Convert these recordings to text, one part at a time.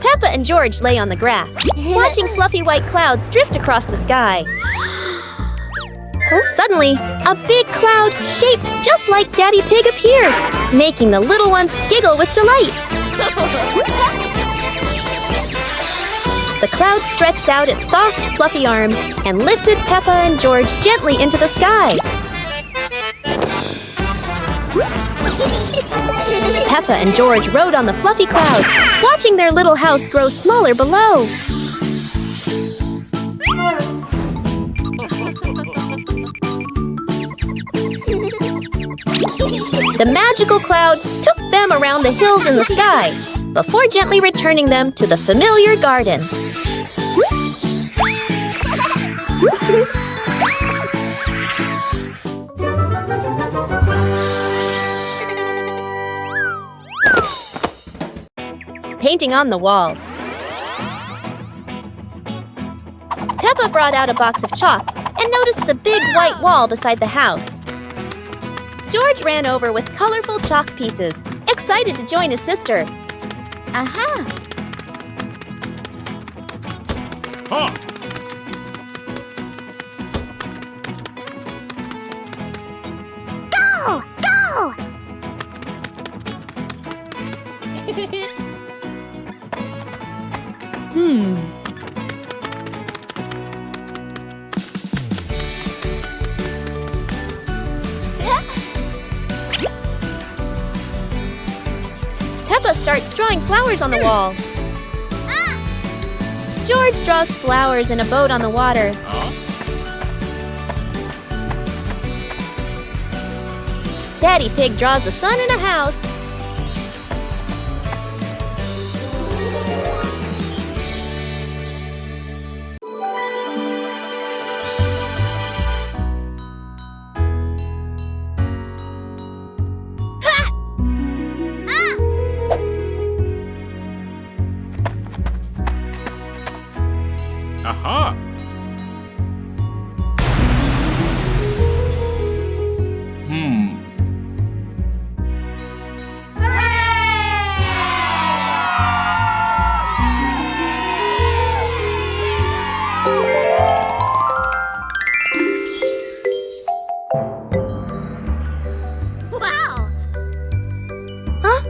Peppa and George lay on the grass, watching fluffy white clouds drift across the sky. Suddenly, a big cloud shaped just like Daddy Pig appeared, making the little ones giggle with delight. The cloud stretched out its soft, fluffy arm and lifted Peppa and George gently into the sky. Peppa and George rode on the fluffy cloud, watching their little house grow smaller below. The magical cloud took them around the hills in the sky, before gently returning them to the familiar garden. Painting on the wall. Peppa brought out a box of chalk and noticed the big white wall beside the house. George ran over with colorful chalk pieces, excited to join his sister. Aha! Huh. Go! Go! Peppa starts drawing flowers on the wall. George draws flowers in a boat on the water. Daddy Pig draws the sun in a house. Aha! Wow! Huh?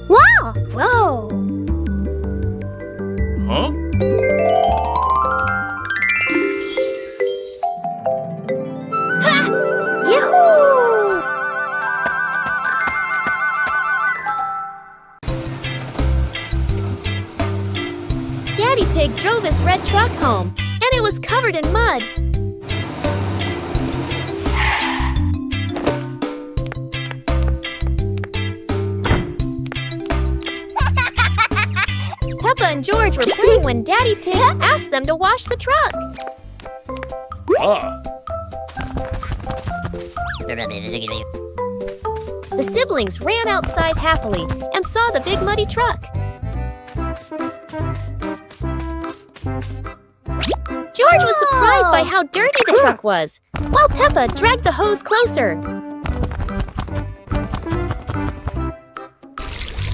Wow! Whoa! Huh? Yoo-hoo! Daddy Pig drove his red truck home, and it was covered in mud. Peppa and George were playing when Daddy Pig asked them to wash the truck. The siblings ran outside happily and saw the big muddy truck. George was surprised by how dirty the truck was, while Peppa dragged the hose closer.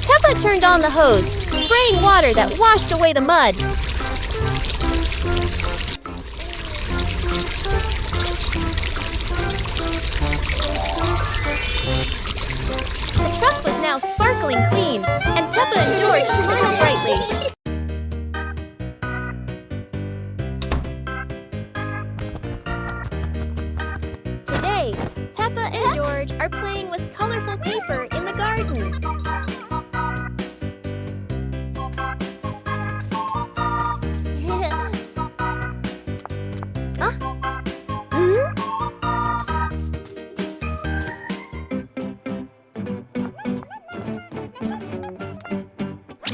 Peppa turned on the hose, spraying water that washed away the mud. The truck was now sparkling clean, and Peppa and George smiled brightly. Today, Peppa and George are playing with colorful paper in the garden.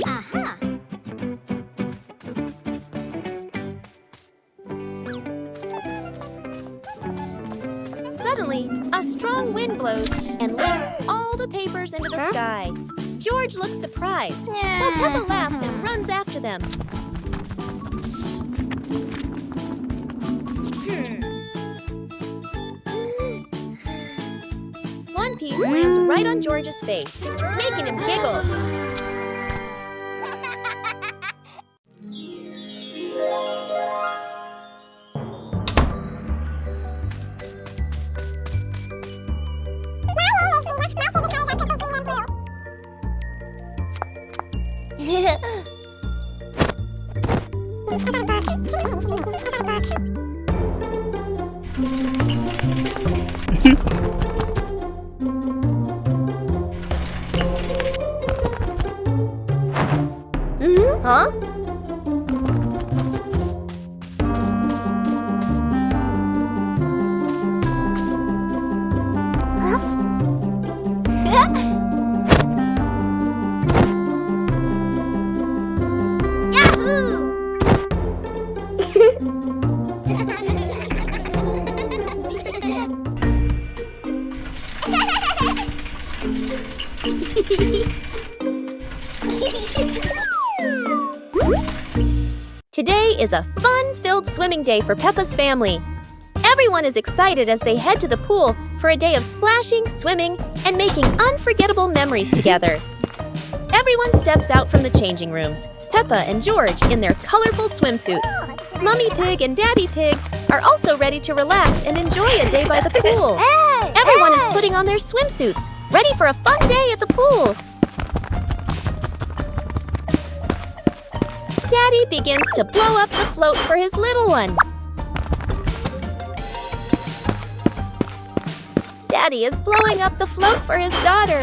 Aha! Suddenly, a strong wind blows and lifts all the papers into the sky. George looks surprised, while Peppa laughs and runs after them. One piece lands right on George's face, making him giggle. Huh? Today is a fun-filled swimming day for Peppa's family. Everyone is excited as they head to the pool for a day of splashing, swimming, and making unforgettable memories together. Everyone steps out from the changing rooms, Peppa and George in their colorful swimsuits. Mummy Pig and Daddy Pig are also ready to relax and enjoy a day by the pool. Everyone is putting on their swimsuits, ready for a fun day at the pool. Daddy begins to blow up the float for his little one. Daddy is blowing up the float for his daughter.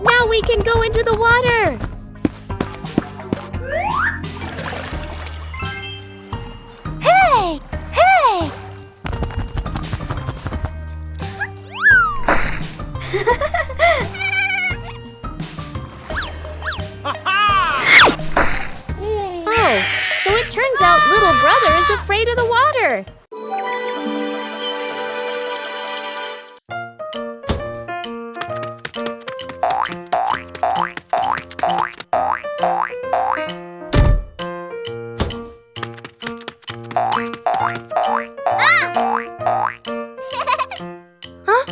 Now we can go into the water. Hey! Hey! Oh, so it turns out little brother is afraid of the water. Huh?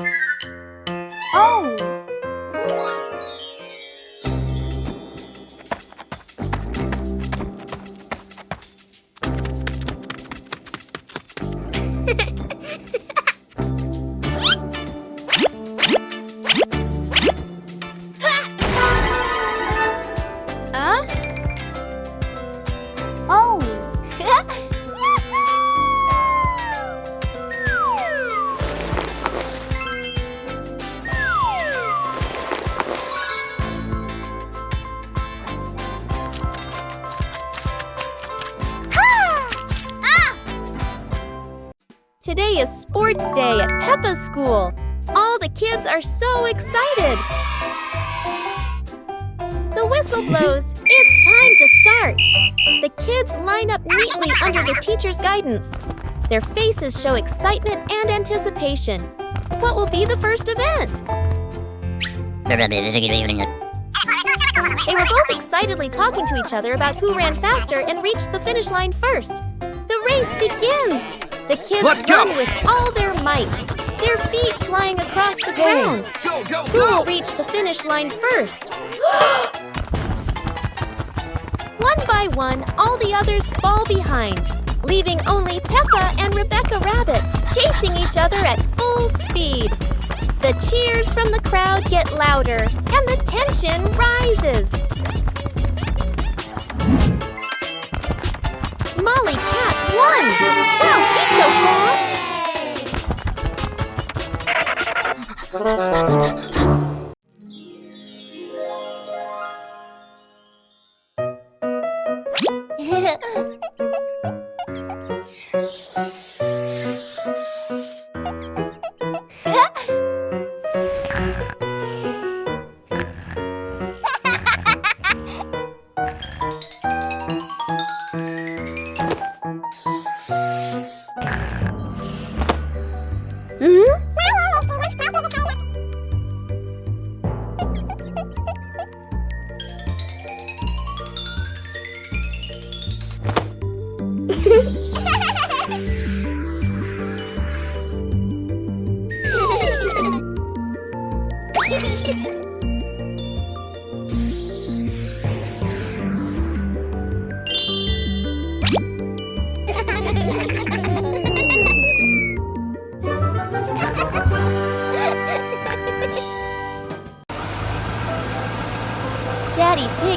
Oh! Oh! Today is sports day at Peppa's school. All the kids are so excited. The whistle blows. It's time to start. The kids line up neatly under the teacher's guidance. Their faces show excitement and anticipation. What will be the first event? They were both excitedly talking to each other about who ran faster and reached the finish line first. The race begins. The kids run with all their might, their feet flying across the ground. Who will reach the finish line first? One by one, all the others fall behind, leaving only Peppa and Rebecca Rabbit chasing each other at full speed. The cheers from the crowd get louder, and the tension rises. Molly Cat won! Wow, she's so fast! Hmm?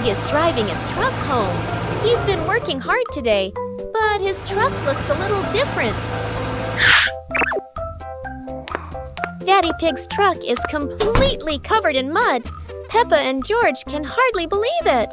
Pig is driving his truck home. He's been working hard today, but his truck looks a little different. Daddy Pig's truck is completely covered in mud. Peppa and George can hardly believe it.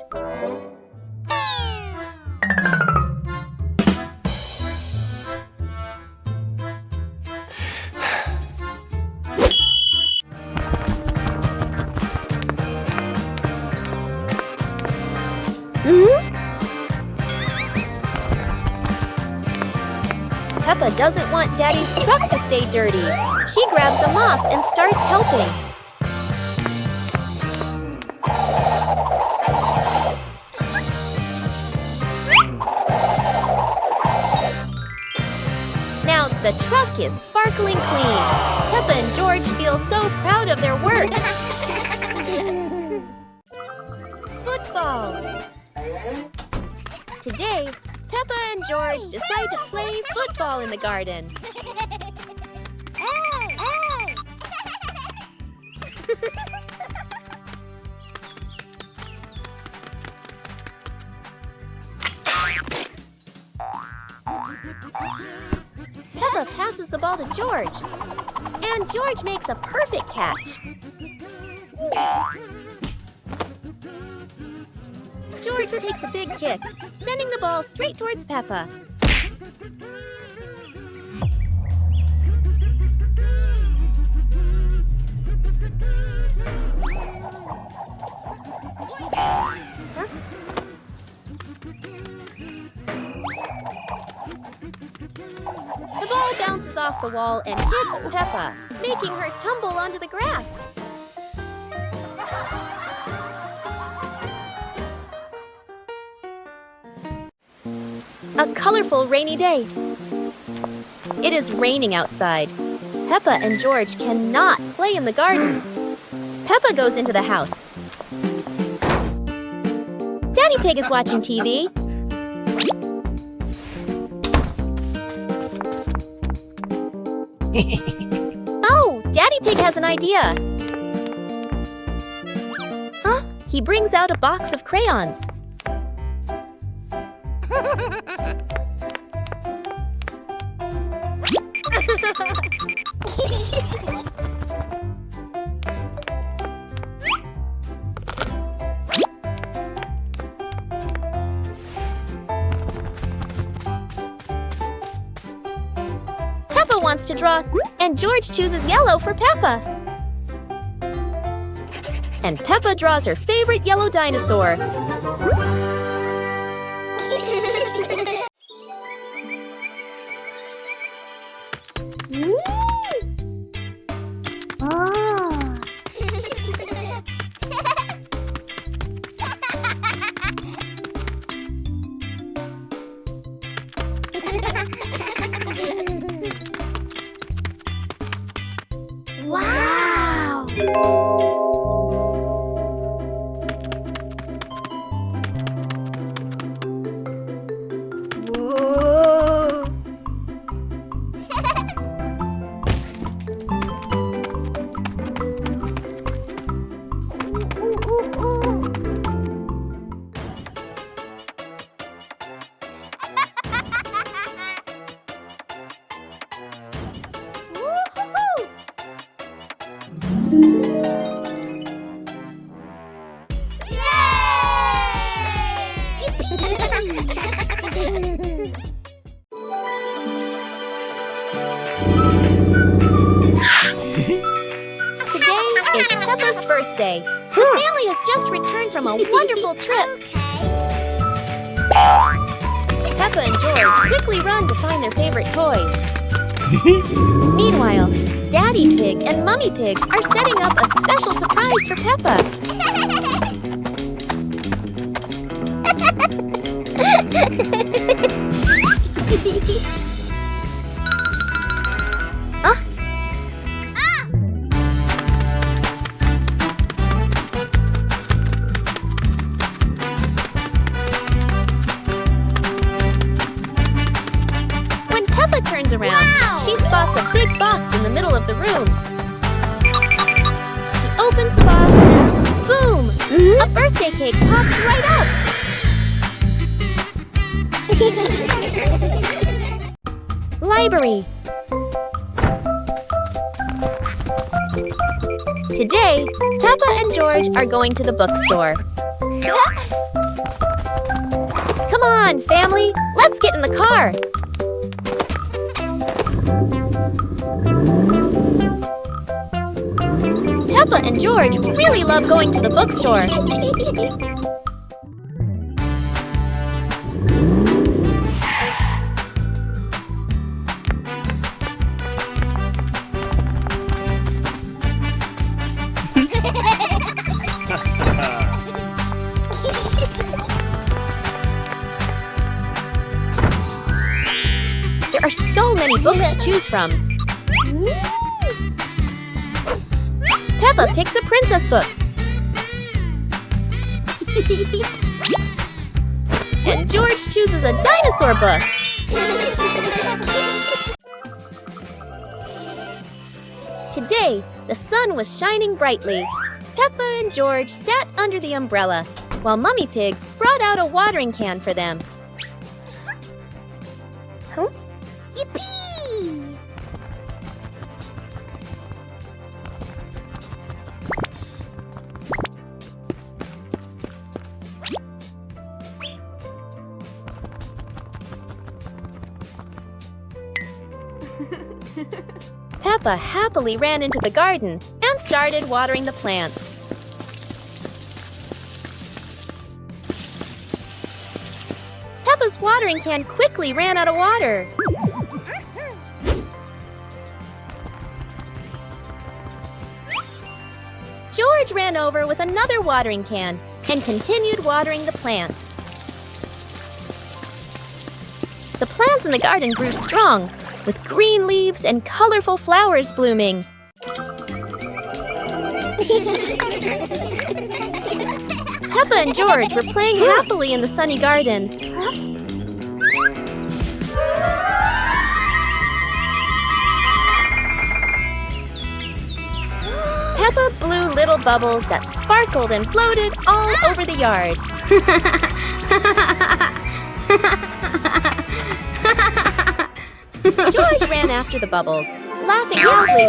Peppa doesn't want Daddy's truck to stay dirty. She grabs a mop and starts helping. Now the truck is sparkling clean. Peppa and George feel so proud of their work. Football. Today, Peppa and George decide to play football in the garden. Peppa passes the ball to George, and George makes a perfect catch. George takes a big kick, sending the ball straight towards Peppa. The ball bounces off the wall and hits Peppa, making her tumble onto the grass. A colorful rainy day. It is raining outside. Peppa and George cannot play in the garden. Peppa goes into the house. Daddy Pig is watching TV. Oh, Daddy Pig has an idea. Huh? He brings out a box of crayons. Peppa wants to draw, and George chooses yellow for Peppa. And Peppa draws her favorite yellow dinosaur. Wow! Whoa! Today is Peppa's birthday. The family has just returned from a wonderful trip. Peppa and George quickly run to find their favorite toys. Meanwhile, Daddy Pig and Mummy Pig are setting up a special surprise for Peppa. When Peppa turns around, she spots a big box in the middle of the room. She opens the box and boom! A birthday cake pops right up! Library. Today, Peppa and George are going to the bookstore. Come on, family, let's get in the car. Peppa and George really love going to the bookstore. There are so many books to choose from. Peppa picks a princess book. And George chooses a dinosaur book. Today, the sun was shining brightly. Peppa and George sat under the umbrella, while Mummy Pig brought out a watering can for them. Yippee! Peppa happily ran into the garden and started watering the plants. Peppa's watering can quickly ran out of water. George ran over with another watering can and continued watering the plants. The plants in the garden grew strong, with green leaves and colorful flowers blooming. Peppa and George were playing happily in the sunny garden. Peppa blew little bubbles that sparkled and floated all over the yard. George ran after the bubbles, laughing loudly.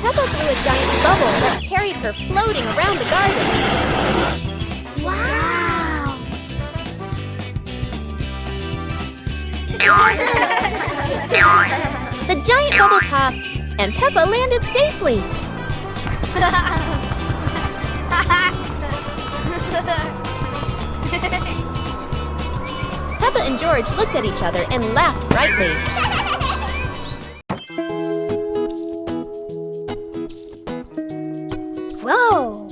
Peppa blew a giant bubble that carried her floating around the garden. Wow! The giant bubble popped, and Peppa landed safely. Peppa and George looked at each other and laughed brightly. Whoa!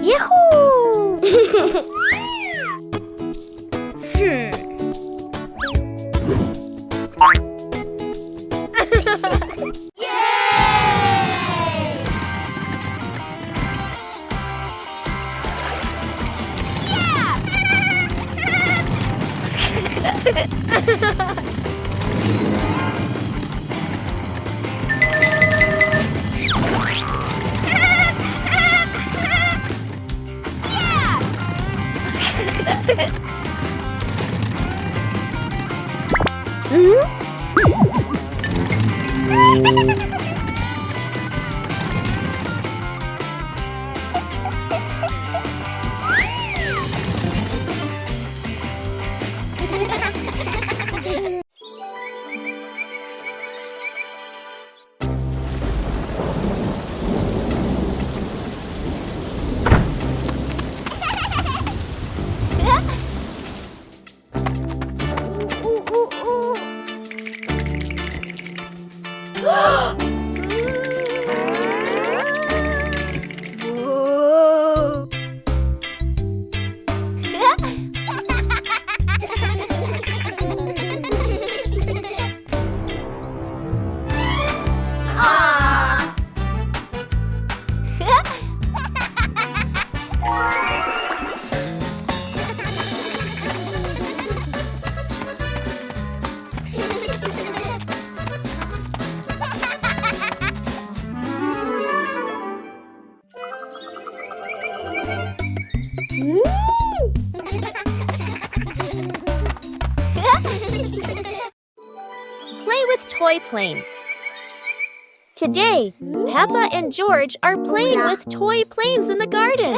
Yahoo! Play with toy planes. Today, Peppa and George are playing with toy planes in the garden.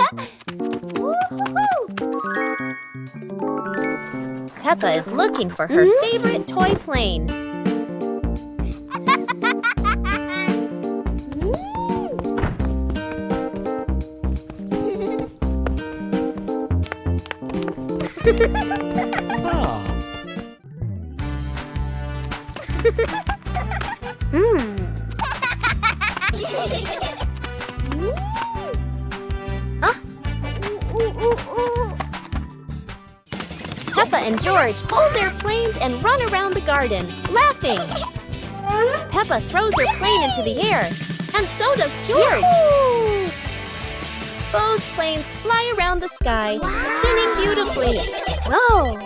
Peppa is looking for her favorite toy plane. Peppa and George hold their planes and run around the garden, laughing. Peppa throws her plane into the air, and so does George. Both planes fly around the sky, spinning beautifully. Whoa!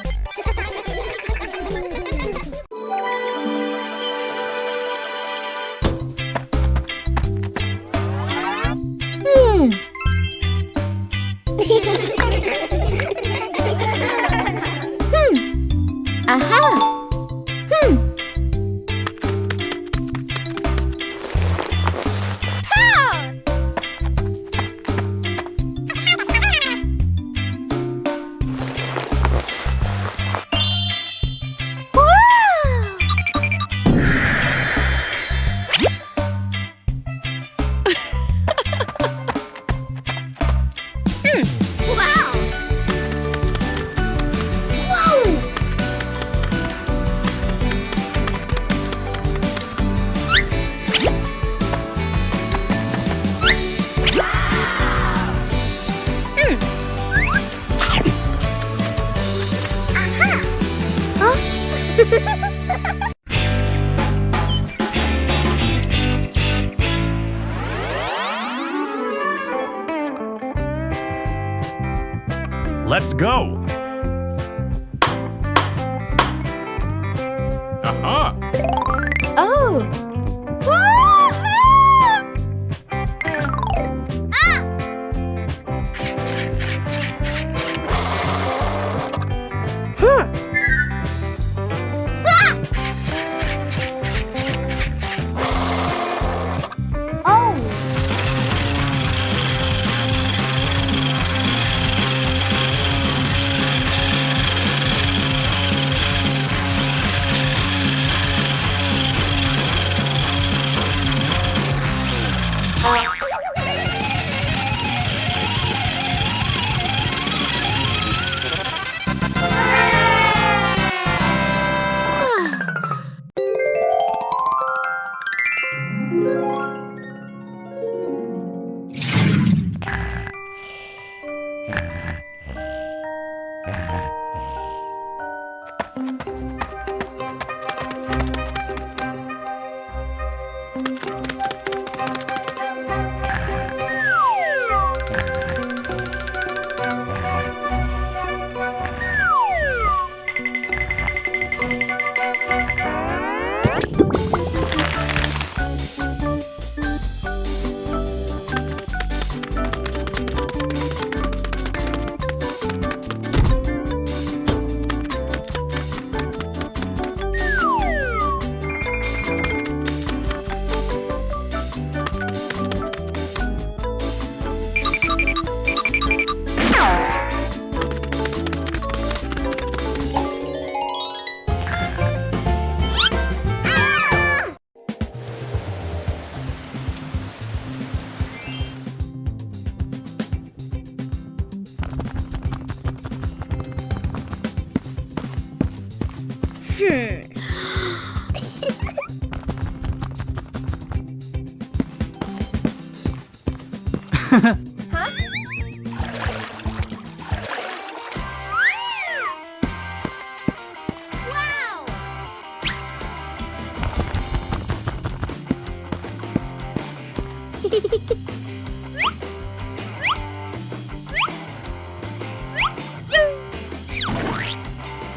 Aha! Let's go! Aha! Oh!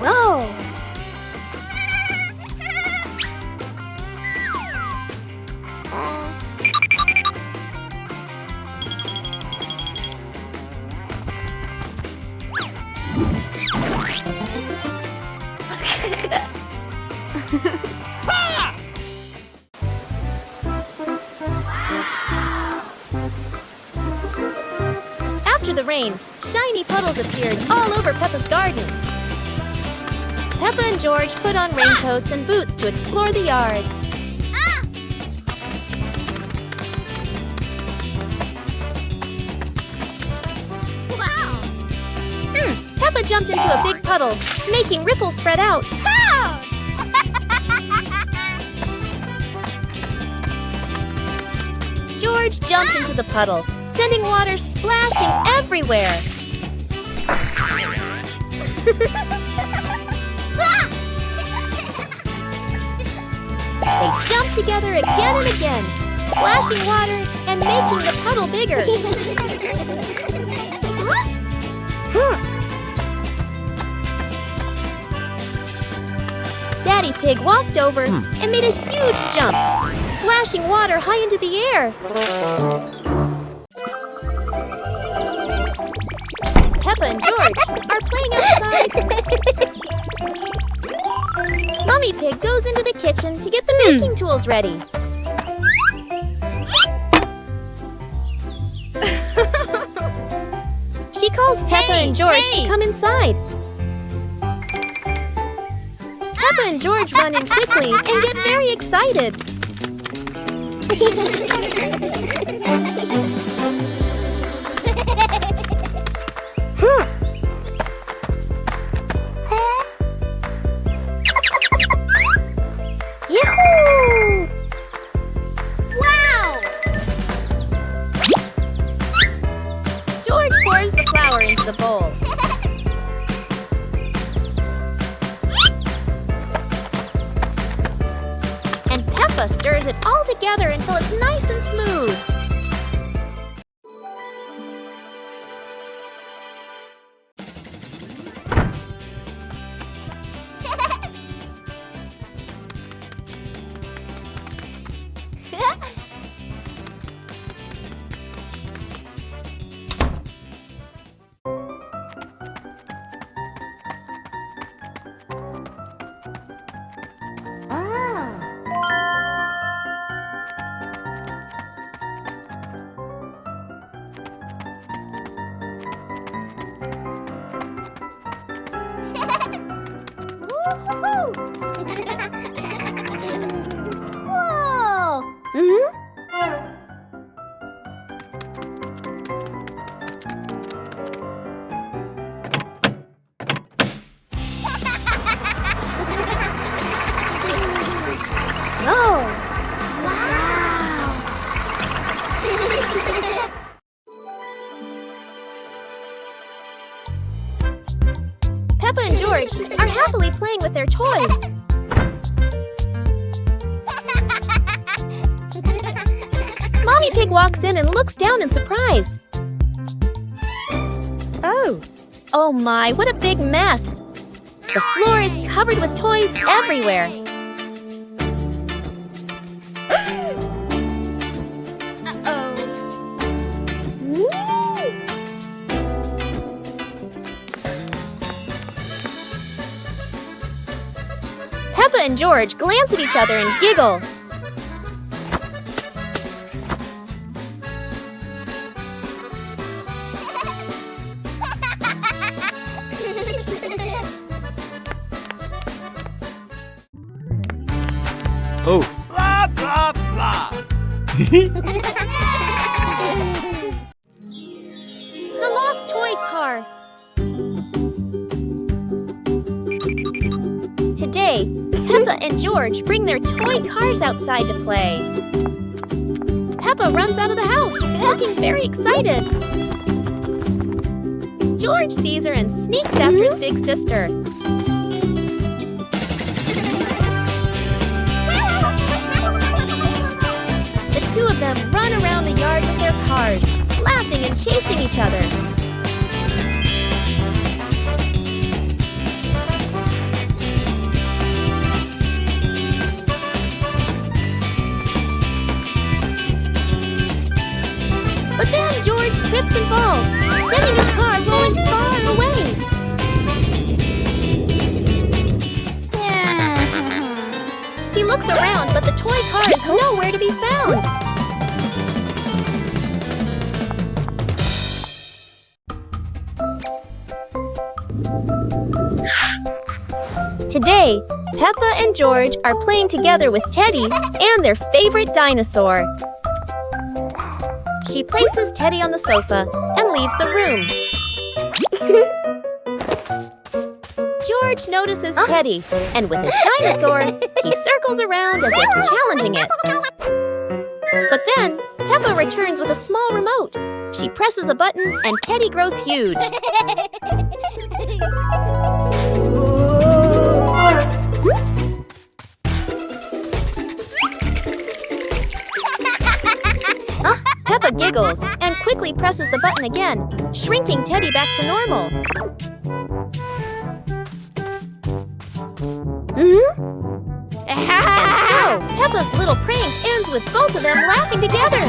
Whoa! After the rain, shiny puddles appeared all over Peppa's garden. Peppa and George put on raincoats and boots to explore the yard. Wow! Peppa jumped into a big puddle, making ripples spread out. George jumped into the puddle, sending water splashing everywhere. They jumped together again and again, splashing water and making the puddle bigger. Daddy Pig walked over and made a huge jump, splashing water high into the air. Peppa and George are playing outside. Mummy Pig goes into the kitchen to get the baking tools ready. She calls Peppa and George to come inside. Peppa and George run in quickly and get very excited. Yahoo! Wow! George pours the flour into the bowl. And Peppa stirs it all together until it's nice and smooth. Whoa! Oh! Peppa and George are happily playing with their toys. Mommy Pig walks in and looks down in surprise. Oh my, what a big mess! The floor is covered with toys everywhere. Peppa and George glance at each other and giggle. Oh. Blah, blah, blah. The lost toy car. Today, Peppa and George bring their toy cars outside to play. Peppa runs out of the house, looking very excited. George sees her and sneaks after his big sister. The two of them run around the yard with their cars, laughing and chasing each other. But then George trips and falls, sending his car rolling far away. nowhere to be found. Today, Peppa and George are playing together with Teddy and their favorite dinosaur. She places Teddy on the sofa and leaves the room. George notices Teddy, and with his dinosaur, he circles around as if challenging it. But then, Peppa returns with a small remote. She presses a button and Teddy grows huge. Peppa giggles and quickly presses the button again, shrinking Teddy back to normal. And so, Peppa's little prank ends with both of them laughing together.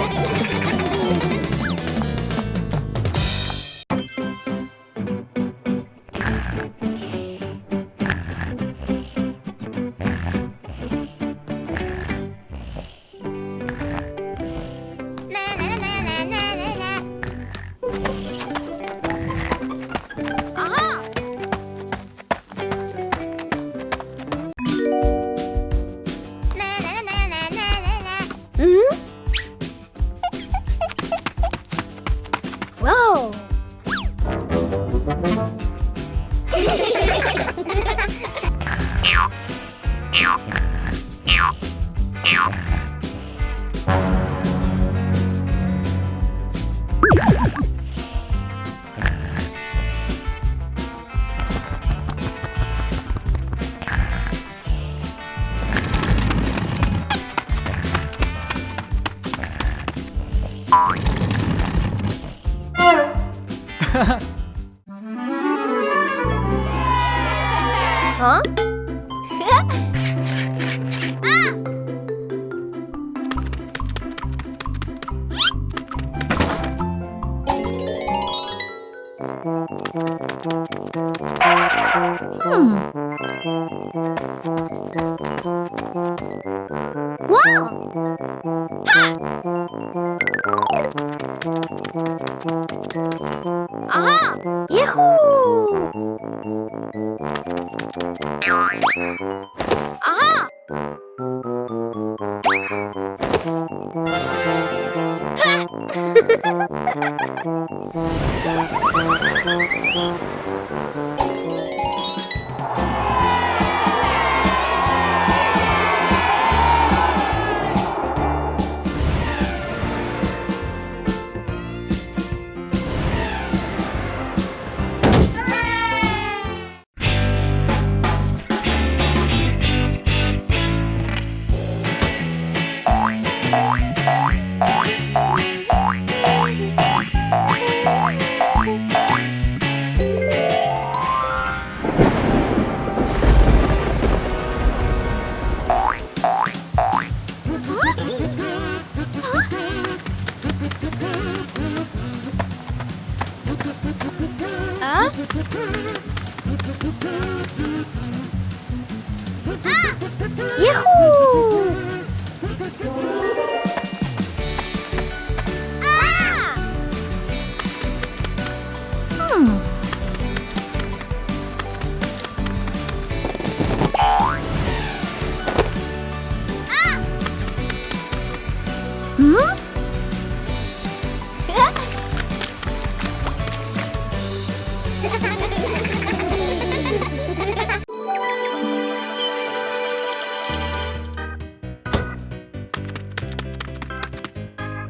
Whoa! Huh? Aha! Yahoo! Aha! Yahoo!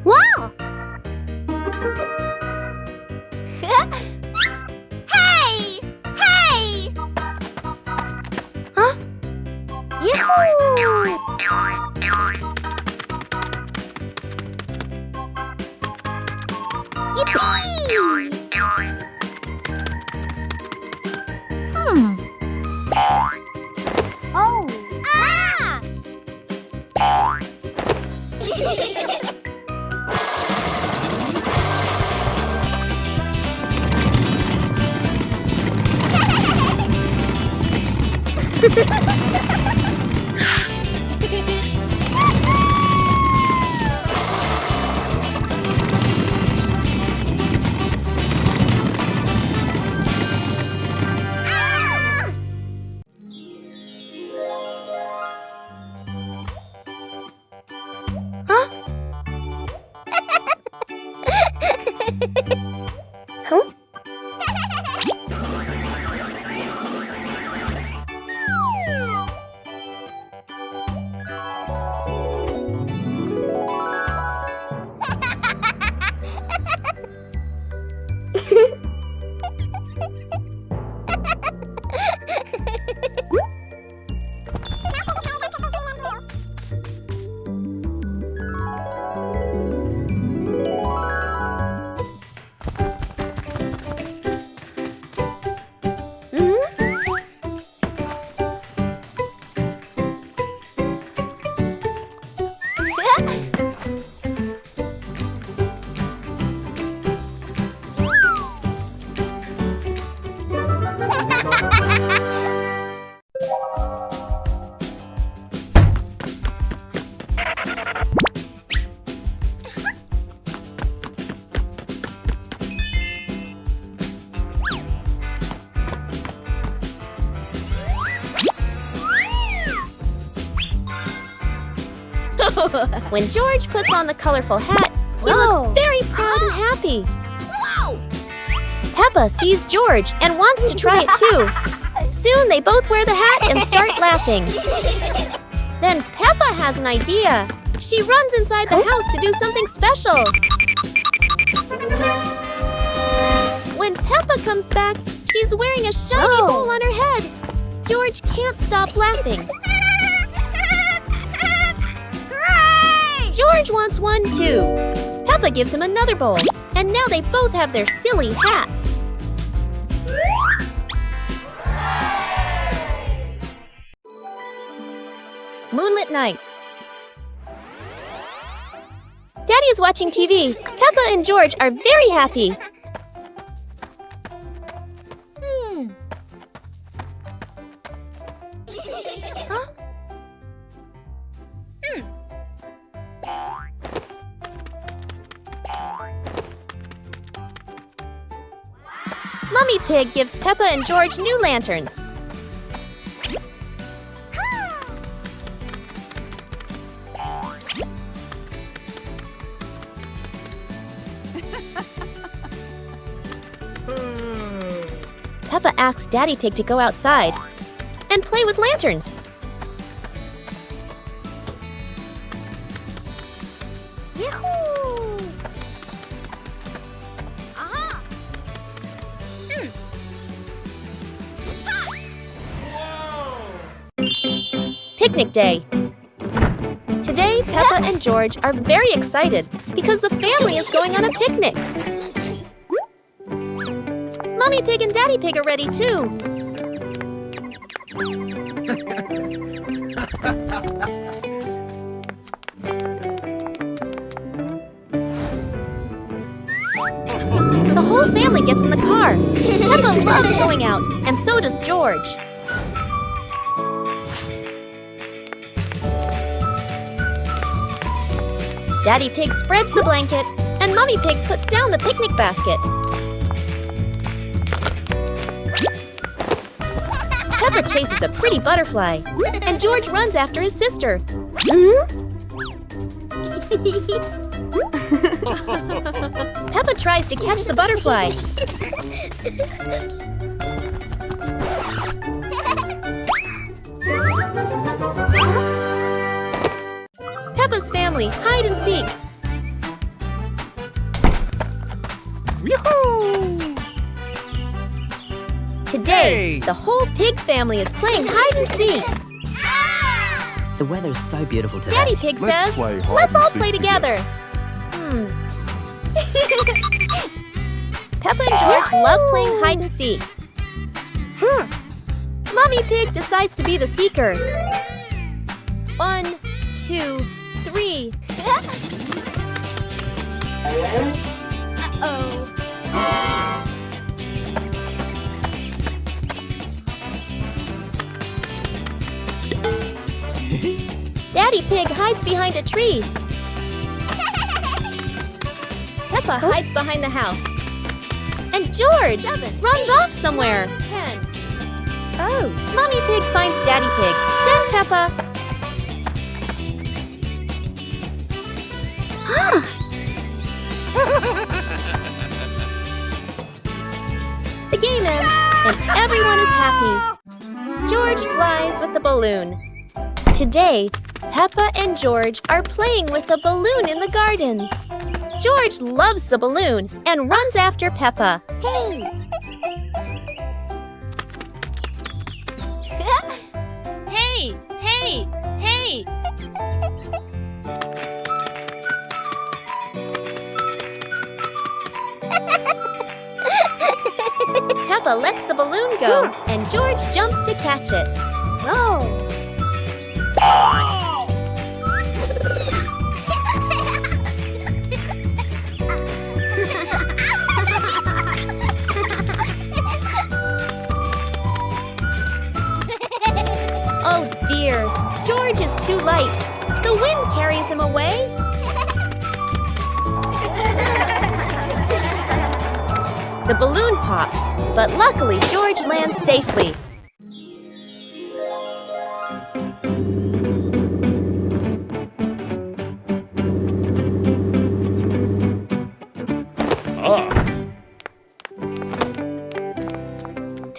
Wow! Hey! Hey! Huh? Yahoo! Yippee! Oh! Ah! When George puts on the colorful hat, he looks very proud and happy. Peppa sees George and wants to try it too. Soon they both wear the hat and start laughing. Then Peppa has an idea. She runs inside the house to do something special. When Peppa comes back, she's wearing a shiny bowl on her head. George can't stop laughing. George wants one too. Peppa gives him another bowl, and now they both have their silly hats. Moonlit night. Daddy is watching TV. Peppa and George are very happy. Mummy Pig gives Peppa and George new lanterns. Peppa asks Daddy Pig to go outside and play with lanterns. Picnic day. Today, Peppa and George are very excited because the family is going on a picnic. Mummy Pig and Daddy Pig are ready too. The whole family gets in the car. Peppa loves going out, and so does George. Daddy Pig spreads the blanket, and Mummy Pig puts down the picnic basket. Peppa chases a pretty butterfly, and George runs after his sister. Peppa tries to catch the butterfly. Peppa's family hide and seek. Yoo-hoo! Today, the whole pig family is playing hide and seek. The weather's so beautiful today. Daddy Pig says, let's all play together. Peppa and George love playing hide and seek. Mummy Pig decides to be the seeker. 1, 2, 3. Daddy Pig hides behind a tree. Peppa hides behind the house. And George runs off somewhere. 10. Oh. Mummy Pig finds Daddy Pig. Then Peppa. The game ends, and everyone is happy. George flies with the balloon. Today, Peppa and George are playing with a balloon in the garden. George loves the balloon and runs after Peppa. Hey! Hey! Hey! Hey! Peppa lets the balloon go, and George jumps to catch it. No! Oh dear, George is too light. The wind carries him away. The balloon pops, but luckily George lands safely.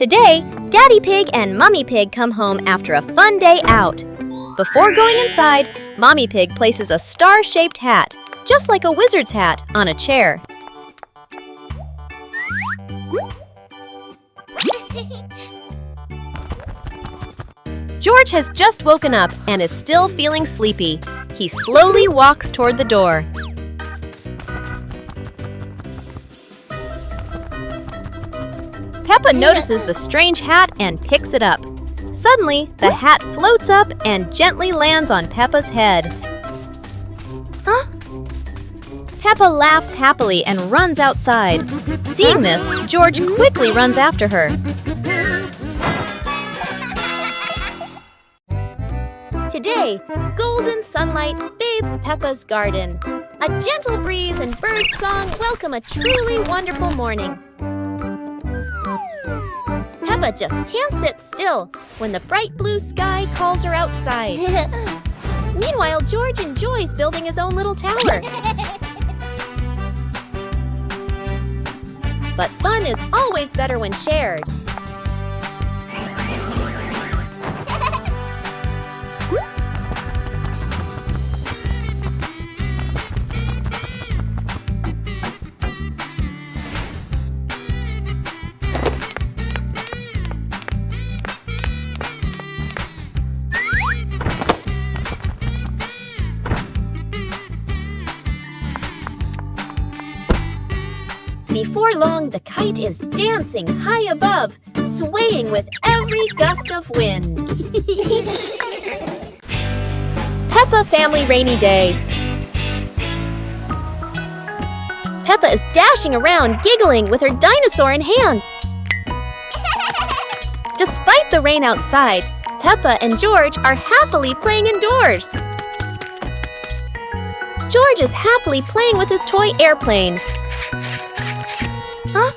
Today, Daddy Pig and Mummy Pig come home after a fun day out. Before going inside, Mommy Pig places a star-shaped hat, just like a wizard's hat, on a chair. George has just woken up and is still feeling sleepy. He slowly walks toward the door. Peppa notices the strange hat and picks it up. Suddenly, the hat floats up and gently lands on Peppa's head. Huh? Peppa laughs happily and runs outside. Seeing this, George quickly runs after her. Today, golden sunlight bathes Peppa's garden. A gentle breeze and bird song welcome a truly wonderful morning. Peppa just can't sit still when the bright blue sky calls her outside. Meanwhile, George enjoys building his own little tower. But fun is always better when shared. Before long, the kite is dancing high above, swaying with every gust of wind. Peppa Family Rainy Day. Peppa is dashing around, giggling with her dinosaur in hand. Despite the rain outside, Peppa and George are happily playing indoors. George is happily playing with his toy airplane. Huh?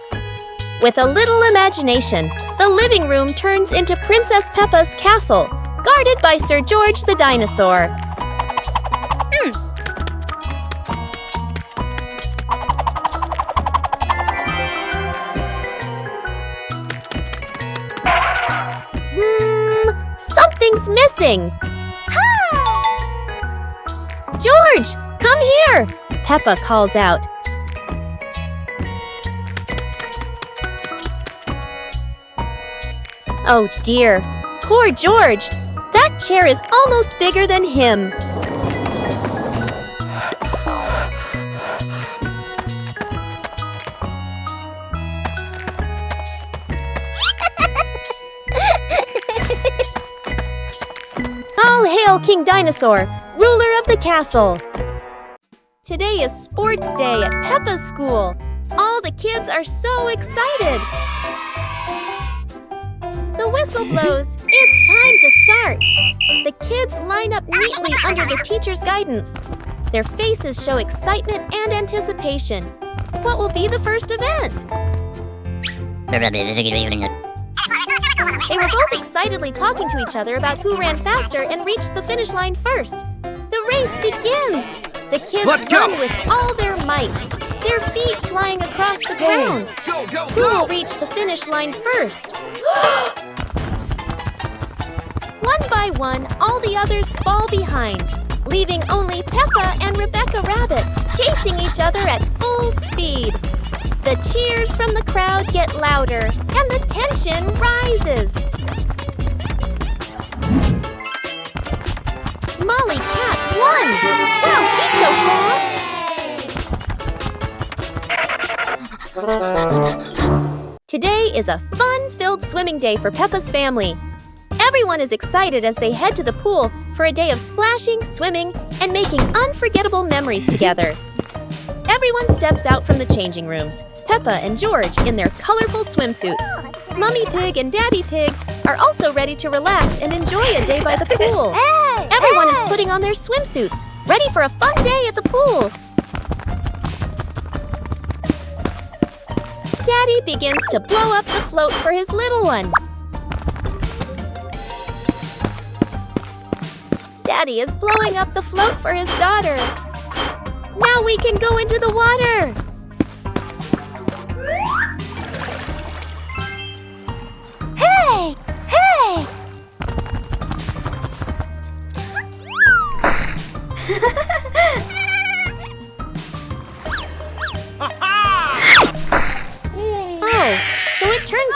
With a little imagination, the living room turns into Princess Peppa's castle, guarded by Sir George the dinosaur. Something's missing. George, come here! Peppa calls out. Oh dear, poor George. That chair is almost bigger than him. All hail King Dinosaur, ruler of the castle. Today is sports day at Peppa's school. All the kids are so excited. The whistle blows. It's time to start. The kids line up neatly under the teacher's guidance. Their faces show excitement and anticipation. What will be the first event? They were both excitedly talking to each other about who ran faster and reached the finish line first. The race begins. The kids run with all their might, their feet flying across the ground. Who will reach the finish line first? One by one, all the others fall behind, leaving only Peppa and Rebecca Rabbit chasing each other at full speed. The cheers from the crowd get louder, and the tension rises. Molly Cat won! Wow, she's so fast! Today is a fun-filled swimming day for Peppa's family. Everyone is excited as they head to the pool for a day of splashing, swimming, and making unforgettable memories together. Everyone steps out from the changing rooms, Peppa and George in their colorful swimsuits. Mummy Pig and Daddy Pig are also ready to relax and enjoy a day by the pool. Everyone is putting on their swimsuits, ready for a fun day at the pool. Daddy begins to blow up the float for his little one. Daddy is blowing up the float for his daughter. Now we can go into the water.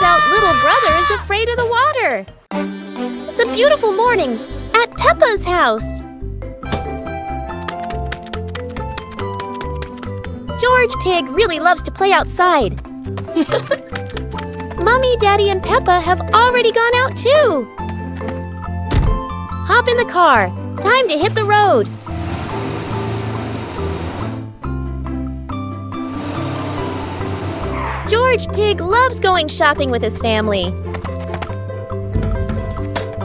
Turns out little brother is afraid of the water. It's a beautiful morning at Peppa's house. George Pig really loves to play outside. Mommy, Daddy, and Peppa have already gone out too. Hop in the car. Time to hit the road. George Pig loves going shopping with his family.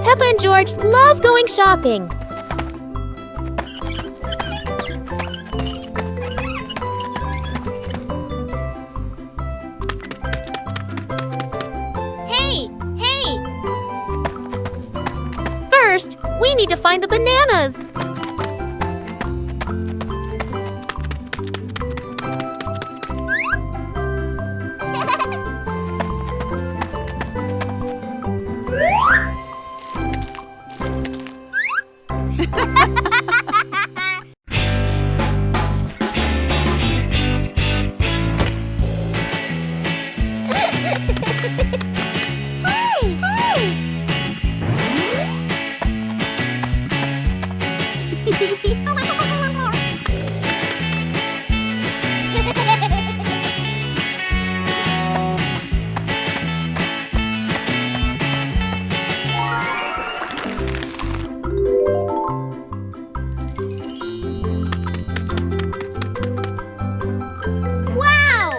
Peppa and George love going shopping. Hey! Hey! First, we need to find the bananas. Wow!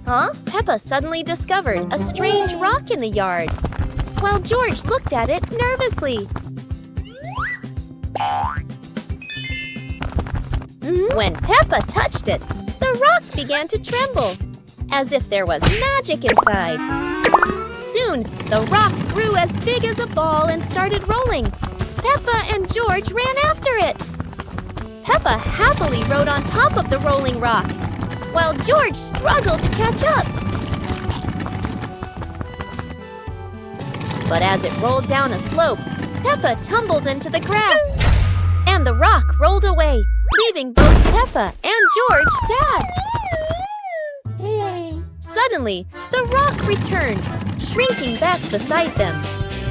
Huh? Peppa suddenly discovered a strange rock in the yard, while George looked at it nervously. When Peppa touched it, the rock began to tremble, as if there was magic inside. Soon, the rock grew as big as a ball and started rolling. Peppa and George ran after it. Peppa happily rode on top of the rolling rock, while George struggled to catch up. But as it rolled down a slope, Peppa tumbled into the grass, and the rock rolled away, leaving both Peppa and George sad. Suddenly, the rock returned, shrinking back beside them,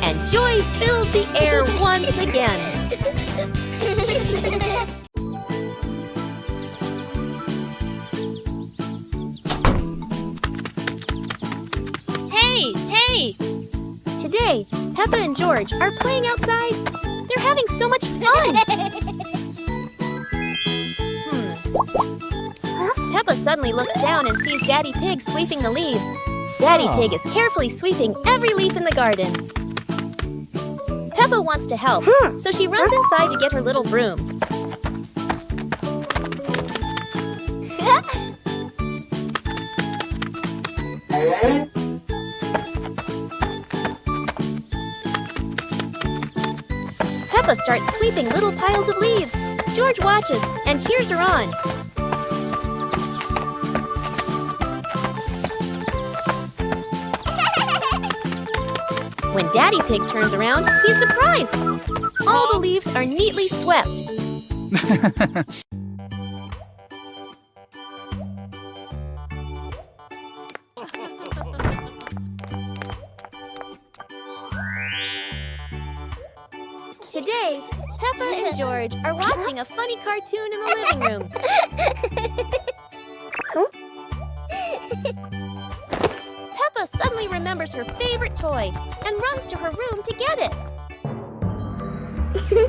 and joy filled the air once again. Hey! Hey! Today, Peppa and George are playing outside. They're having so much fun. Peppa suddenly looks down and sees Daddy Pig sweeping the leaves. Daddy Pig is carefully sweeping every leaf in the garden. Peppa wants to help, so she runs inside to get her little broom. Peppa starts sweeping little piles of leaves. George watches and cheers her on. When Daddy Pig turns around, he's surprised. All the leaves are neatly swept. Today, Peppa and George are watching a funny cartoon in the living room. Peppa suddenly remembers her favorite toy and runs to her room to get it.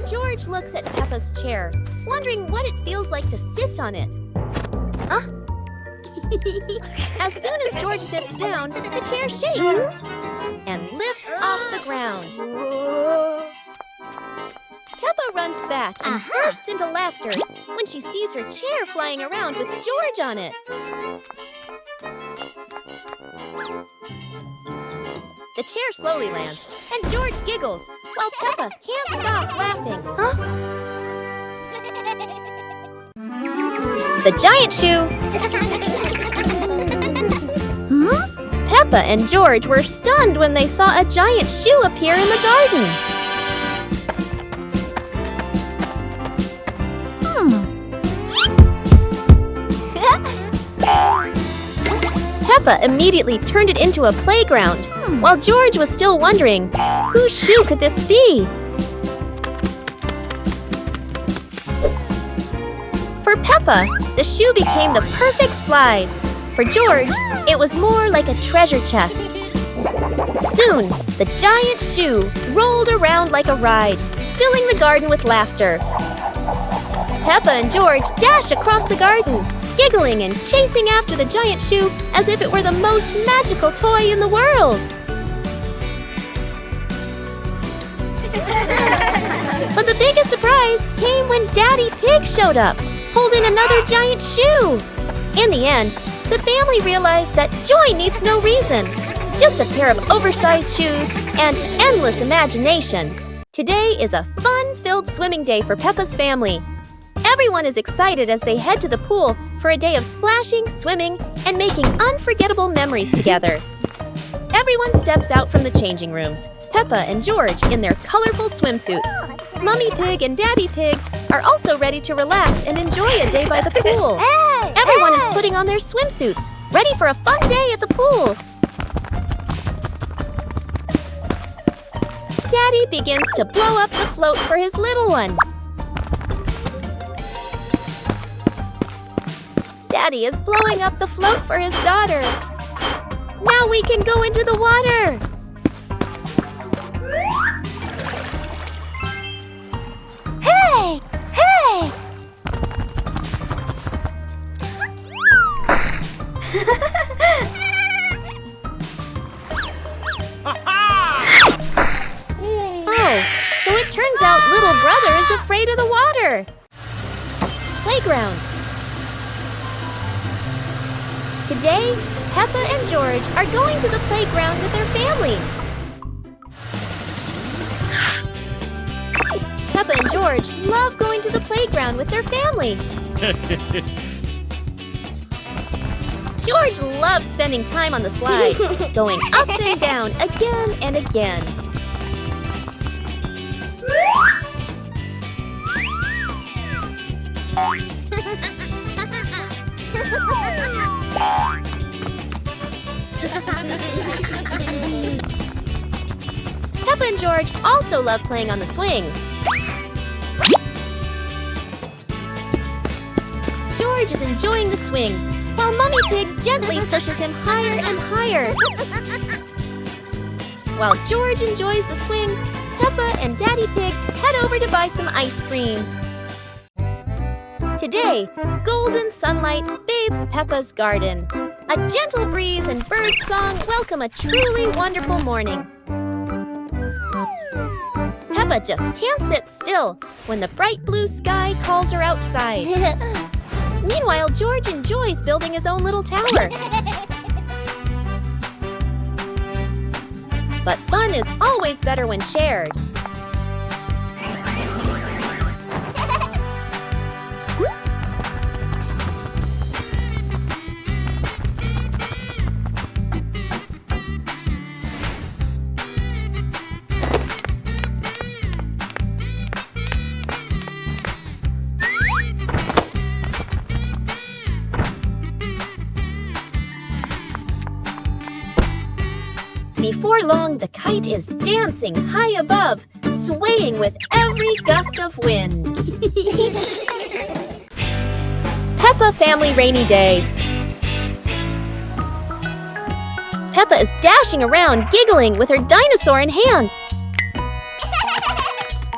George looks at Peppa's chair, wondering what it feels like to sit on it. As soon as George sits down, the chair shakes and lifts off the ground. Peppa runs back and bursts into laughter when she sees her chair flying around with George on it. The chair slowly lands, and George giggles, while Peppa can't stop laughing. Huh? The giant shoe! Hmm? Peppa and George were stunned when they saw a giant shoe appear in the garden. Peppa immediately turned it into a playground, while George was still wondering, whose shoe could this be? For Peppa, the shoe became the perfect slide. For George, it was more like a treasure chest. Soon, the giant shoe rolled around like a ride, filling the garden with laughter. Peppa and George dash across the garden, giggling and chasing after the giant shoe as if it were the most magical toy in the world. But the biggest surprise came when Daddy Pig showed up, holding another giant shoe. In the end, the family realized that joy needs no reason, just a pair of oversized shoes and endless imagination. Today is a fun-filled swimming day for Peppa's family. Everyone is excited as they head to the pool for a day of splashing, swimming, and making unforgettable memories together. Everyone steps out from the changing rooms, Peppa and George in their colorful swimsuits. Mummy Pig and Daddy Pig are also ready to relax and enjoy a day by the pool. Everyone is putting on their swimsuits, ready for a fun day at the pool. Daddy begins to blow up the float for his little one. Daddy is blowing up the float for his daughter. Now we can go into the water. Hey! Hey! Oh, so it turns out little brother is afraid of the water. Playground. Today, Peppa and George are going to the playground with their family. Peppa and George love going to the playground with their family. George loves spending time on the slide, going up and down again and again. Peppa and George also love playing on the swings. George is enjoying the swing, while Mummy Pig gently pushes him higher and higher. While George enjoys the swing, Peppa and Daddy Pig head over to buy some ice cream. Today, golden sunlight bathes Peppa's garden. A gentle breeze and bird song welcome a truly wonderful morning. Peppa just can't sit still when the bright blue sky calls her outside. Meanwhile, George enjoys building his own little tower. But fun is always better when shared. Before long, the kite is dancing high above, swaying with every gust of wind. Peppa Family Rainy Day. Peppa is dashing around, giggling with her dinosaur in hand.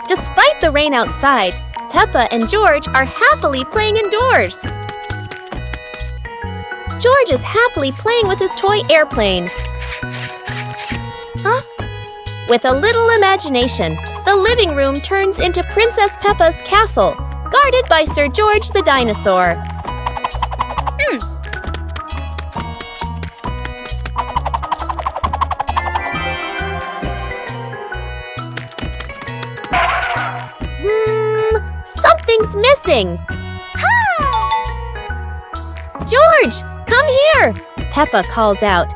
Despite the rain outside, Peppa and George are happily playing indoors. George is happily playing with his toy airplane. Huh? With a little imagination, the living room turns into Princess Peppa's castle, guarded by Sir George the dinosaur. racing! George, come here! Peppa calls out.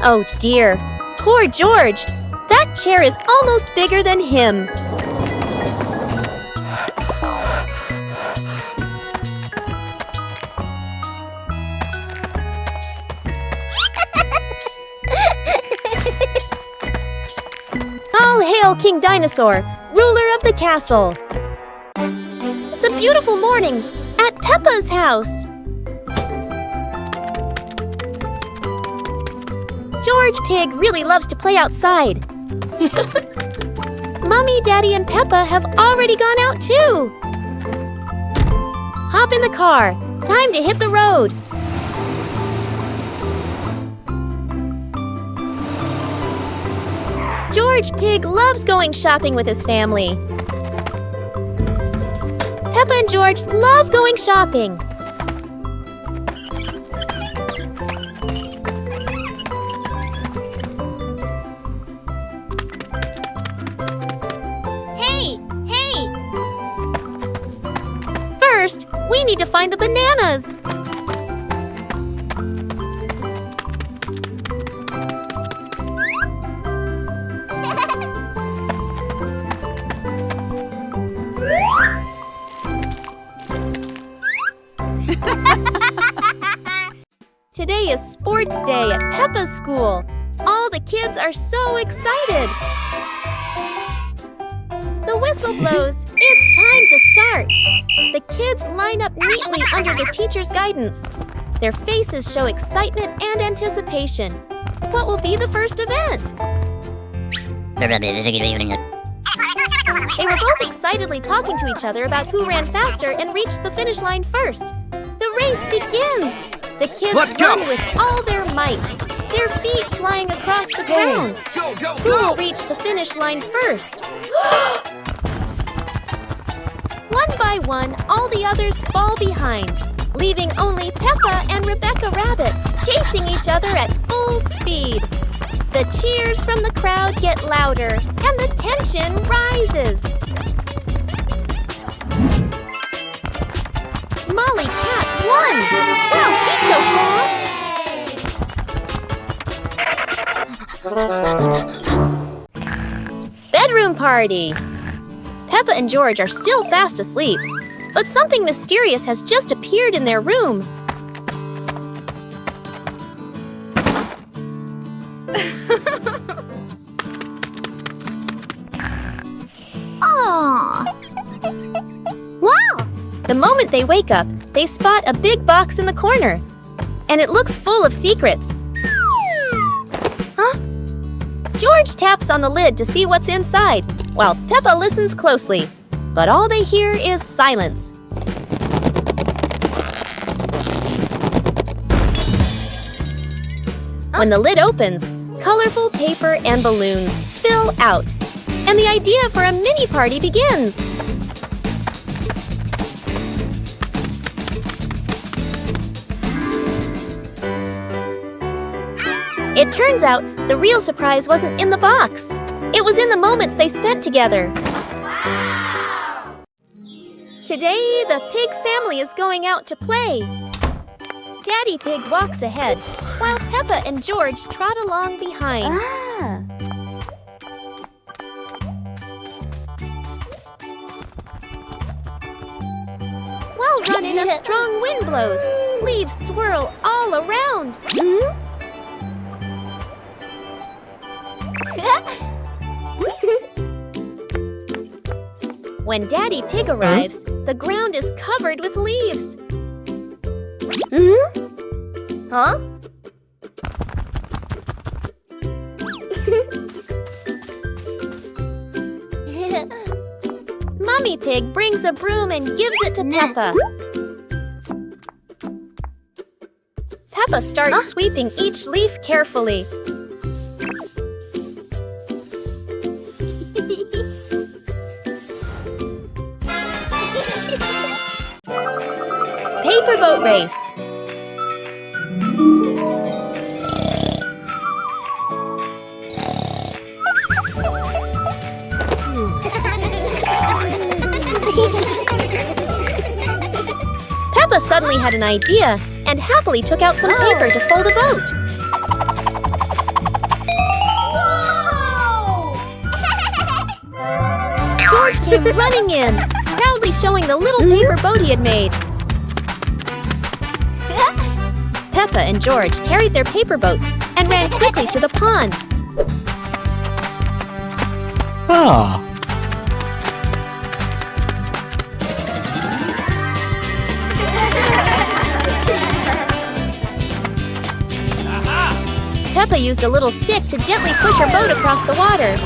Oh dear, poor George! That chair is almost bigger than him. All hail King Dinosaur, ruler of the castle. It's a beautiful morning at Peppa's house. George Pig really loves to play outside. Mommy, Daddy, and Peppa have already gone out too. Hop in the car. Time to hit the road. George Pig loves going shopping with his family. Peppa and George love going shopping. Hey! First, we need to find the bananas. Today is sports day at Peppa's school. All the kids are so excited. The whistle blows. It's time to start. The kids line up neatly under the teacher's guidance. Their faces show excitement and anticipation. What will be the first event? They were both excitedly talking to each other about who ran faster and reached the finish line first. The race begins. The kids run with all their might, their feet flying across the ground. Who will reach the finish line first? One by one, all the others fall behind, leaving only Peppa and Rebecca Rabbit chasing each other at full speed. The cheers from the crowd get louder, and the tension rises. Molly Cat won! Wow, she's so fast! Bedroom party! Peppa and George are still fast asleep, but something mysterious has just appeared in their room. Aww! Wow! The moment they wake up, they spot a big box in the corner, and it looks full of secrets. Huh? George taps on the lid to see what's inside, while Peppa listens closely, but all they hear is silence. When the lid opens, colorful paper and balloons spill out, and the idea for a mini party begins. It turns out the real surprise wasn't in the box. It was in the moments they spent together. Wow! Today, the pig family is going out to play. Daddy Pig walks ahead, while Peppa and George trot along behind. While running, a strong wind blows. Leaves swirl all around. When Daddy Pig arrives, the ground is covered with leaves. Huh? Mummy Pig brings a broom and gives it to Peppa. Peppa starts sweeping each leaf carefully. Paper boat race. Peppa suddenly had an idea and happily took out some paper to fold a boat. George came running in, proudly showing the little paper boat he had made. Peppa and George carried their paper boats and ran quickly to the pond. Ah. Peppa used a little stick to gently push her boat across the water.